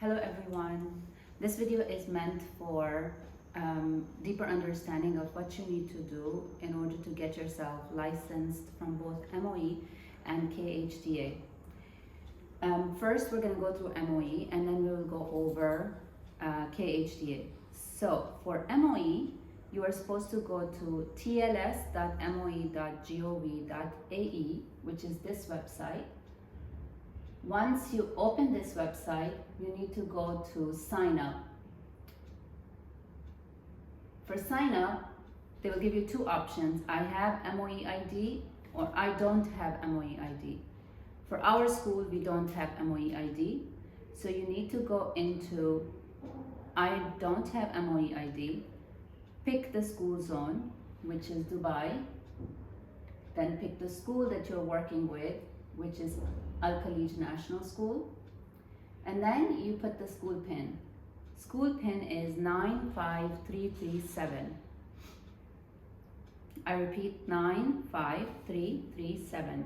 Hello everyone. This video is meant for deeper understanding of what you need to do in order to get yourself licensed from both MOE and KHDA. First, we're going to go through MOE and then we will go over KHDA. So for MOE, you are supposed to go to tls.moe.gov.ae, which is this website. Once you open this website, you need to go to sign up. For sign up, they will give you two options. I have MOE ID or I don't have MOE ID. For our school, we don't have MOE ID. So you need to go into I don't have MOE ID, pick the school zone, which is Dubai, then pick the school that you're working with, which is Al-Khalij National School, and then you put the school pin. School pin is 95337. I repeat, 95337.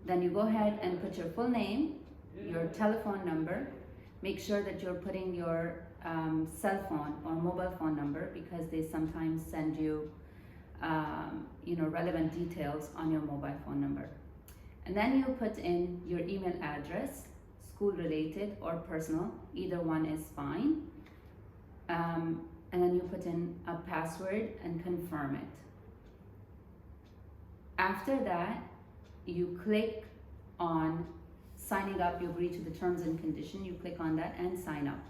Then you go ahead and put your full name, your telephone number. Make sure that you're putting your cell phone or mobile phone number because they sometimes send you relevant details on your mobile phone number. And then you put in your email address, school related or personal, either one is fine. And then you put in a password and confirm it. After that, you click on signing up, you agree to the terms and conditions, you click on that and sign up.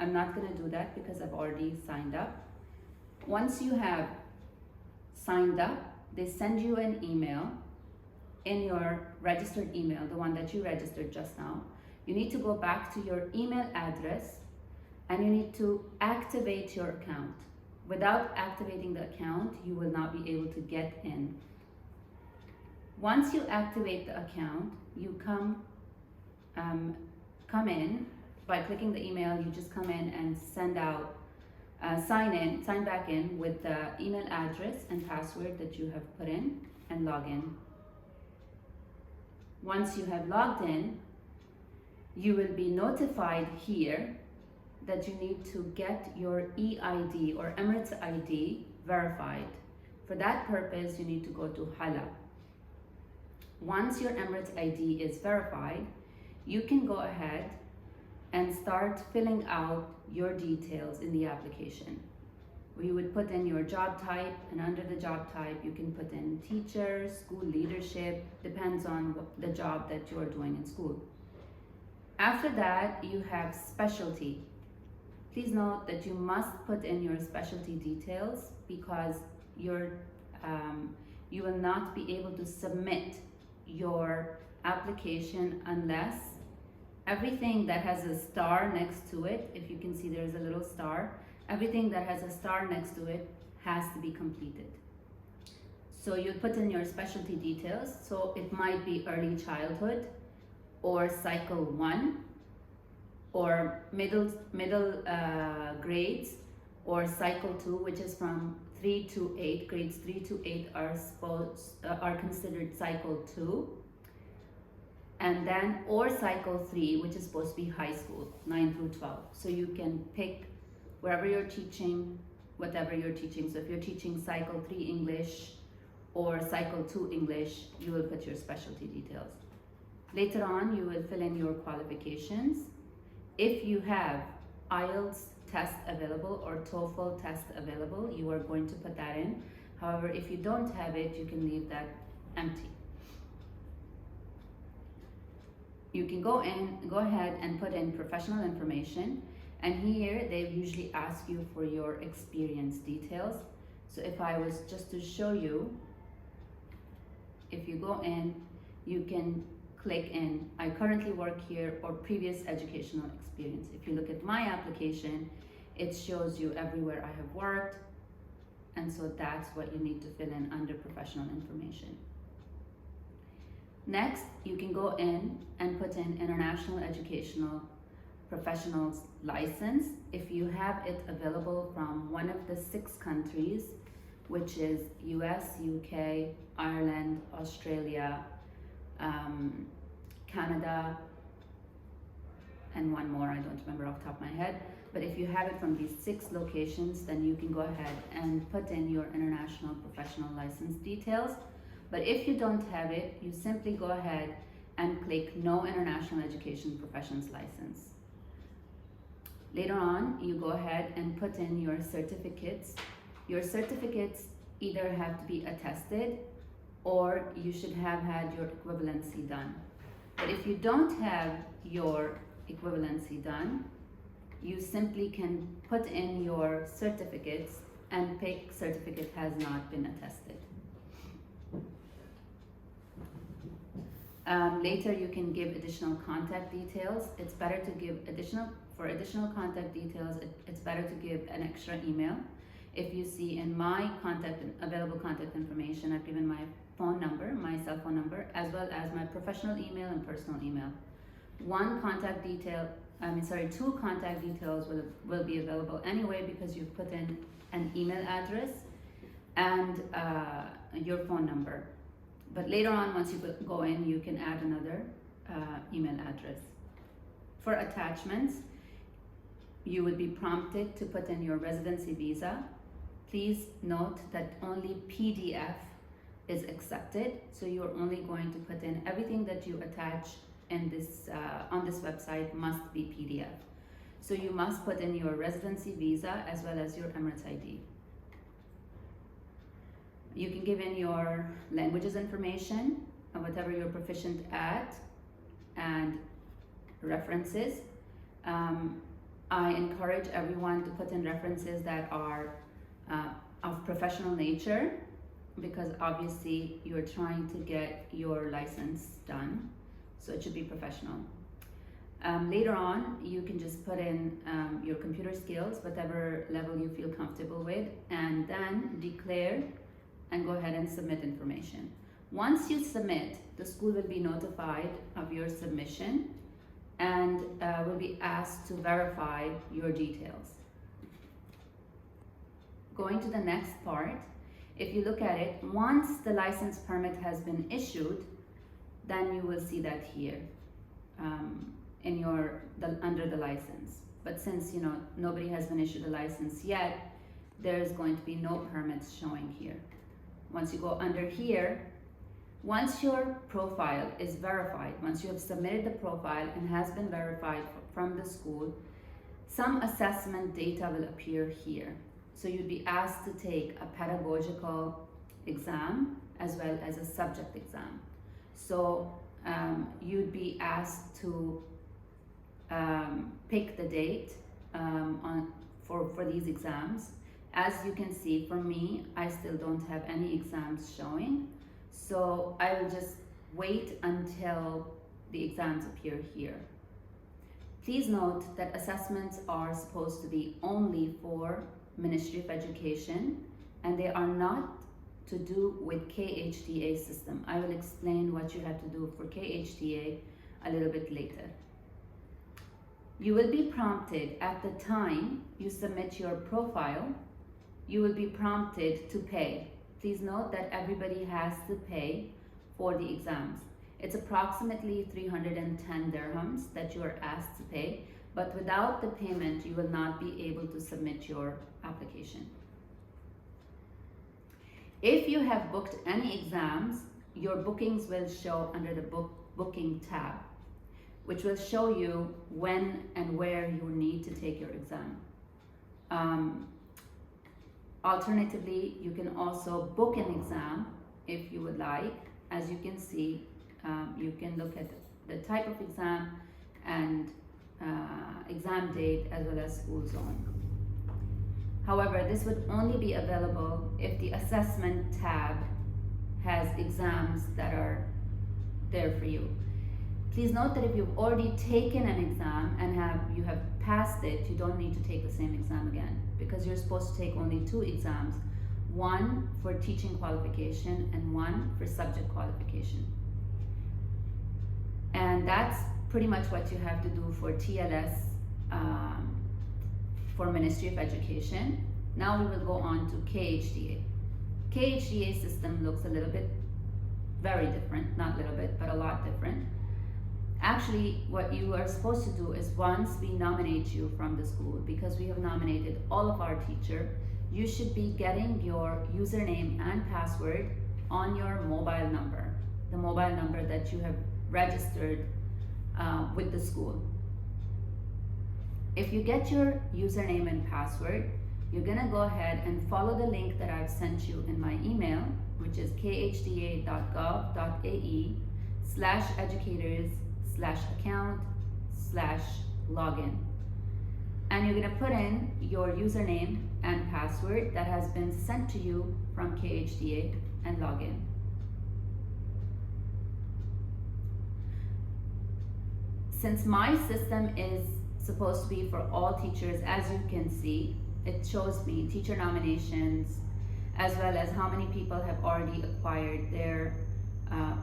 I'm not gonna do that because I've already signed up. Once you have signed up, they send you an email in your registered email, the one that you registered just now. You need to go back to your email address and you need to activate your account. Without activating the account, you will not be able to get in. Once you activate the account, you come in by clicking the email. You just come in and sign back in with the email address and password that you have put in and log in. Once you have logged in, you will be notified here that you need to get your EID or Emirates ID verified. For that purpose, you need to go to Hala. Once your Emirates ID is verified, you can go ahead and start filling out your details in the application. You would put in your job type, and under the job type, you can put in teacher, school leadership, depends on the job that you are doing in school. After that, you have specialty. Please note that you must put in your specialty details because you will not be able to submit your application unless everything that has a star next to it, if you can see there's a little star, everything that has a star next to it has to be completed. So you put in your specialty details. So it might be early childhood or cycle 1 or middle grades or cycle 2, which is from 3 to 8. Grades 3 to 8 are considered cycle 2. And then or cycle 3, which is supposed to be high school, 9 through 12. So you can pick wherever you're teaching, whatever you're teaching. So if you're teaching cycle 3 English or cycle 2 English, you will put your specialty details. Later on, you will fill in your qualifications. If you have IELTS test available or TOEFL test available, you are going to put that in. However, if you don't have it, you can leave that empty. You can go ahead and put in professional information. And here, they usually ask you for your experience details. So if I was just to show you, if you go in, you can click in, I currently work here or previous educational experience. If you look at my application, it shows you everywhere I have worked. And so that's what you need to fill in under professional information. Next, you can go in and put in international educational professionals license if you have it available from one of the 6 countries, which is US, UK, Ireland, Australia, Canada, and one more, I don't remember off the top of my head. But if you have it from these 6 locations, then you can go ahead and put in your international professional license details. But if you don't have it, you simply go ahead and click No International Education Professions License. Later on, you go ahead and put in your certificates. Your certificates either have to be attested or you should have had your equivalency done. But if you don't have your equivalency done, you simply can put in your certificates and pick certificate has not been attested. Later you can give additional contact details. It's better to give additional contact details, it's better to give an extra email. If you see in my available contact information, I've given my phone number, my cell phone number, as well as my professional email and personal email. Two contact details will be available anyway because you've put in an email address and your phone number. But later on, once you go in, you can add another email address. For attachments, you would be prompted to put in your residency visa. Please note that only PDF is accepted, so you're only going to put in everything that you attach in this on this website must be PDF. So you must put in your residency visa as well as your Emirates ID. You can give in your languages information, whatever you're proficient at, and references. I encourage everyone to put in references that are of professional nature, because obviously you're trying to get your license done, so it should be professional. Later on, you can just put in your computer skills, whatever level you feel comfortable with, and then declare and go ahead and submit information. Once you submit, the school will be notified of your submission and will be asked to verify your details. Going to the next part, if you look at it, once the license permit has been issued, then you will see that here under the license. But since nobody has been issued a license yet, there is going to be no permits showing here. Once you go under here, once your profile is verified, once you have submitted the profile and has been verified from the school, some assessment data will appear here. So you'd be asked to take a pedagogical exam as well as a subject exam. So you'd be asked to pick the date for these exams. As you can see, for me, I still don't have any exams showing. So I will just wait until the exams appear here. Please note that assessments are supposed to be only for Ministry of Education, and they are not to do with KHDA system. I will explain what you have to do for KHDA a little bit later. You will be prompted at the time you submit your profile, you will be prompted to pay. Please note that everybody has to pay for the exams. It's approximately 310 dirhams that you are asked to pay, but without the payment, you will not be able to submit your application. If you have booked any exams, your bookings will show under the booking tab, which will show you when and where you need to take your exam. Alternatively, you can also book an exam if you would like. As you can see, you can look at the type of exam and exam date as well as school zone. However, this would only be available if the assessment tab has exams that are there for you. Please note that if you've already taken an exam and you have passed it, you don't need to take the same exam again, because you're supposed to take only 2 exams, one for teaching qualification and one for subject qualification. And that's pretty much what you have to do for TLS for Ministry of Education. Now we will go on to KHDA. KHDA system looks a little bit, very different, not a little bit, but a lot different. Actually, what you are supposed to do is once we nominate you from the school, because we have nominated all of our teachers, you should be getting your username and password on your mobile number, the mobile number that you have registered with the school. If you get your username and password, you're gonna go ahead and follow the link that I've sent you in my email, which is khda.gov.ae/educators/account/login. And you're gonna put in your username and password that has been sent to you from KHDA and log in. Since my system is supposed to be for all teachers, as you can see, it shows me teacher nominations, as well as how many people have already acquired their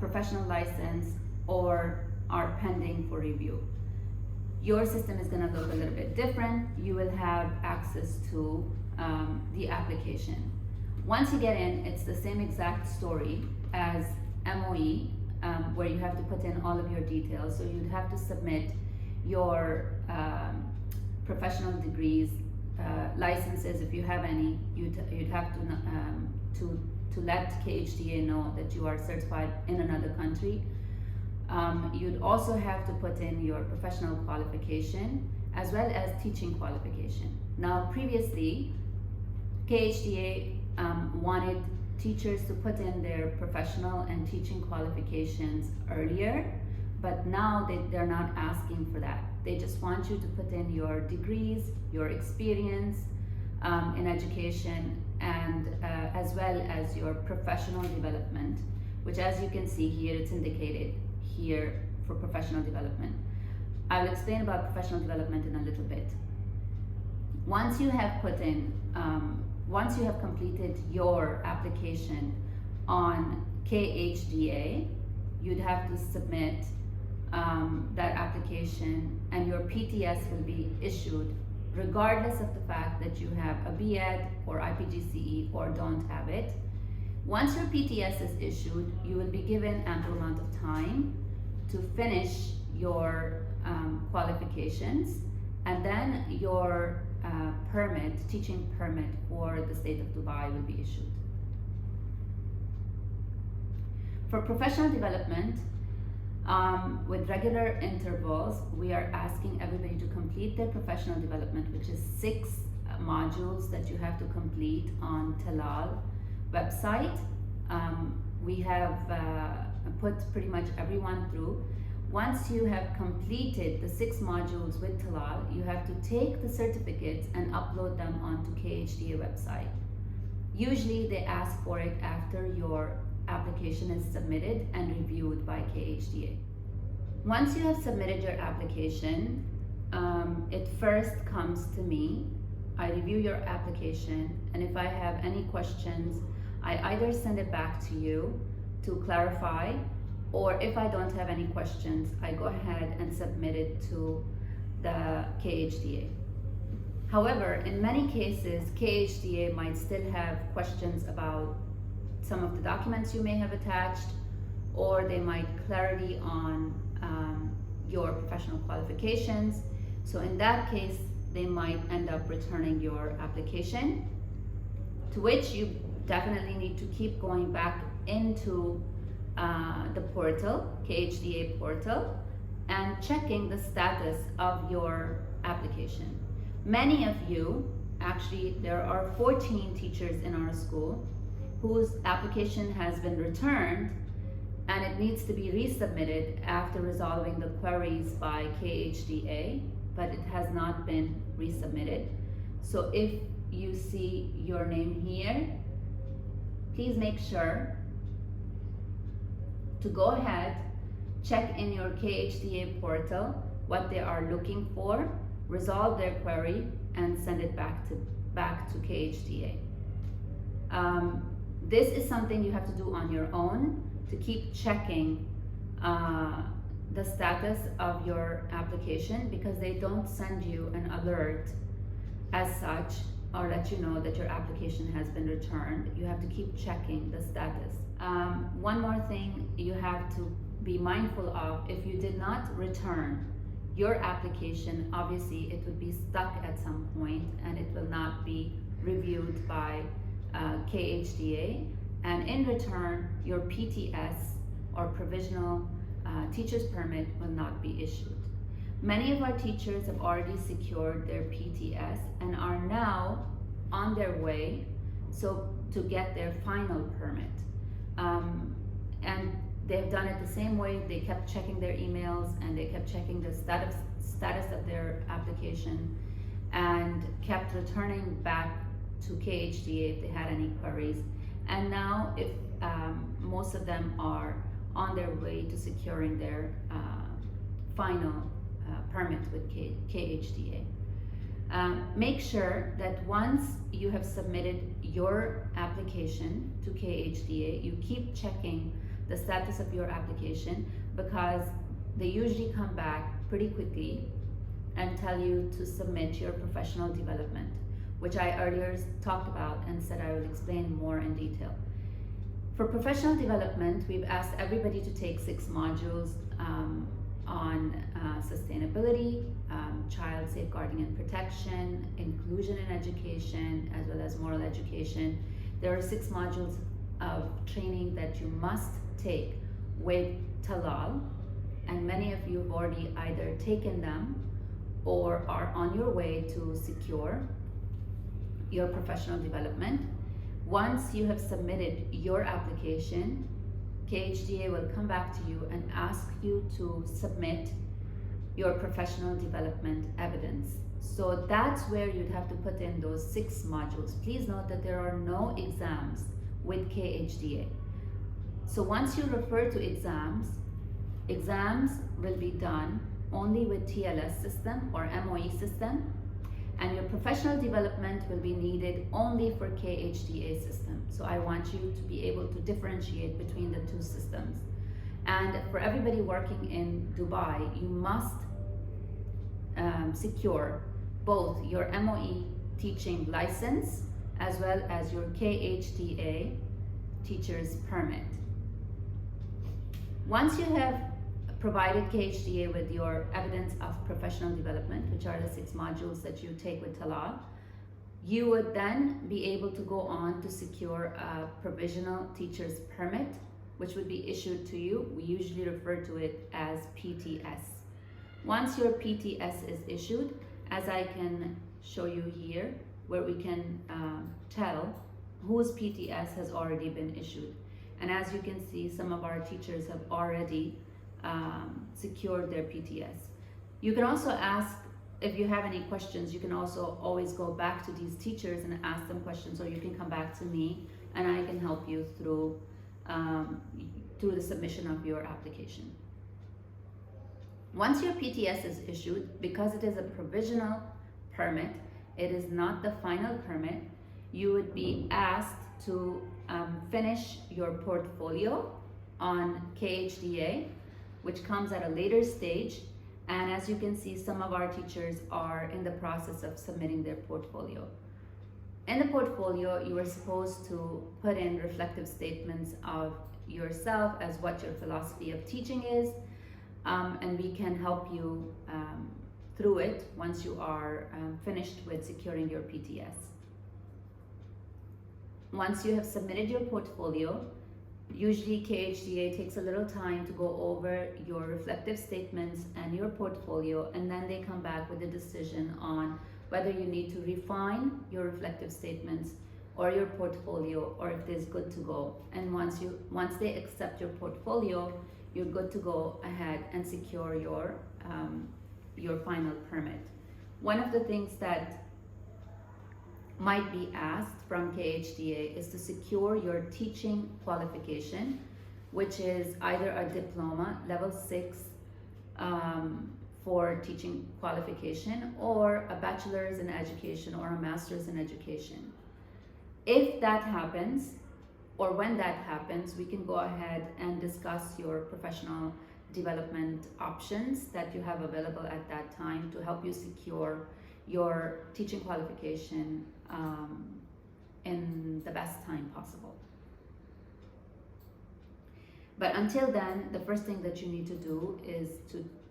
professional license or are pending for review. Your system is going to look a little bit different. You will have access to the application. Once you get in, it's the same exact story as MOE, where you have to put in all of your details. So you'd have to submit your professional degrees, licenses, if you have any. You'd have to let KHDA know that you are certified in another country. You'd also have to put in your professional qualification as well as teaching qualification. Now, previously, KHDA wanted teachers to put in their professional and teaching qualifications earlier, but now they're not asking for that. They just want you to put in your degrees, your experience in education, and as well as your professional development, which, as you can see here, it's indicated here for professional development. I will explain about professional development in a little bit. Once you have once you have completed your application on KHDA, you'd have to submit that application, and your PTS will be issued regardless of the fact that you have a BEd or IPGCE or don't have it. Once your PTS is issued, you will be given ample amount of time to finish your qualifications, and then your teaching permit for the state of Dubai will be issued. For professional development, with regular intervals, we are asking everybody to complete their professional development, which is 6 modules that you have to complete on Talal website. We have put pretty much everyone through. Once you have completed the 6 modules with Talal, you have to take the certificates and upload them onto KHDA website. Usually they ask for it after your application is submitted and reviewed by KHDA. Once you have submitted your application, it first comes to me. I review your application, and if I have any questions, I either send it back to you to clarify, or if I don't have any questions, I go ahead and submit it to the KHDA. However, in many cases, KHDA might still have questions about some of the documents you may have attached, or they might clarity on your professional qualifications. So in that case, they might end up returning your application, to which you definitely need to keep going back into the portal, KHDA portal, and checking the status of your application. Many of you, actually there are 14 teachers in our school whose application has been returned, and it needs to be resubmitted after resolving the queries by KHDA, but it has not been resubmitted. So if you see your name here, please make sure to go ahead, check in your KHDA portal what they are looking for, resolve their query, and send it back to KHDA. This is something you have to do on your own to keep checking the status of your application, because they don't send you an alert as such or let you know that your application has been returned. You have to keep checking the status. One more thing you have to be mindful of, if you did not return your application, obviously it would be stuck at some point and it will not be reviewed by KHDA, and in return your PTS or Provisional Teacher's Permit will not be issued. Many of our teachers have already secured their PTS and are now on their way to get their final permit. And they've done it the same way. They kept checking their emails and they kept checking the status of their application and kept returning back to KHDA if they had any queries. And now if most of them are on their way to securing their final permit with KHDA. Make sure that once you have submitted your application to KHDA, you keep checking the status of your application, because they usually come back pretty quickly and tell you to submit your professional development, which I earlier talked about and said I will explain more in detail. For professional development, we've asked everybody to take 6 modules on sustainability, child safeguarding and protection, inclusion in education, as well as moral education. There are 6 modules of training that you must take with Talal, and many of you have already either taken them or are on your way to secure your professional development. Once you have submitted your application, KHDA will come back to you and ask you to submit your professional development evidence. So that's where you'd have to put in those 6 modules. Please note that there are no exams with KHDA. So once you refer to exams will be done only with TLS system or MOE system, and your professional development will be needed only for KHDA system. So I want you to be able to differentiate between the 2 systems. And for everybody working in Dubai, you must secure both your MOE teaching license as well as your KHDA teacher's permit. Once you have provided KHDA with your evidence of professional development, which are the 6 modules that you take with Talal, you would then be able to go on to secure a provisional teacher's permit, which would be issued to you. We usually refer to it as PTS. Once your PTS is issued, as I can show you here, where we can tell whose PTS has already been issued. And as you can see, some of our teachers have already secured their PTS. You can also ask, if you have any questions, you can also always go back to these teachers and ask them questions, or you can come back to me and I can help you through the submission of your application. Once your PTS is issued, because it is a provisional permit, it is not the final permit, you would be asked to finish your portfolio on KHDA, which comes at a later stage. And as you can see, some of our teachers are in the process of submitting their portfolio. In the portfolio, you are supposed to put in reflective statements of yourself as what your philosophy of teaching is, and we can help you through it once you are finished with securing your PTS. Once you have submitted your portfolio, usually KHDA takes a little time to go over your reflective statements and your portfolio, and then they come back with a decision on whether you need to refine your reflective statements or your portfolio, or if it is good to go. And once they accept your portfolio, you're good to go ahead and secure your final permit. One of the things that might be asked from KHDA is to secure your teaching qualification, which is either a diploma, level 6 for teaching qualification, or a bachelor's in education or a master's in education. If that happens, or when that happens, we can go ahead and discuss your professional development options that you have available at that time to help you secure your teaching qualification in the best time possible. But until then, the first thing that you need to do is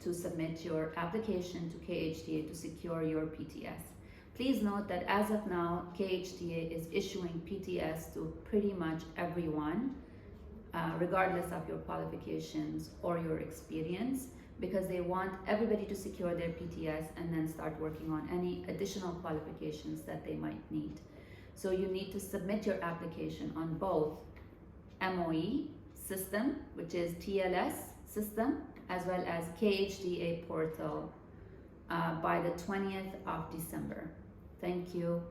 to submit your application to KHDA to secure your PTS. Please note that as of now, KHDA is issuing PTS to pretty much everyone, regardless of your qualifications or your experience, because they want everybody to secure their PTS and then start working on any additional qualifications that they might need. So you need to submit your application on both MOE system, which is TLS system, as well as KHDA portal by the 20th of December. Thank you.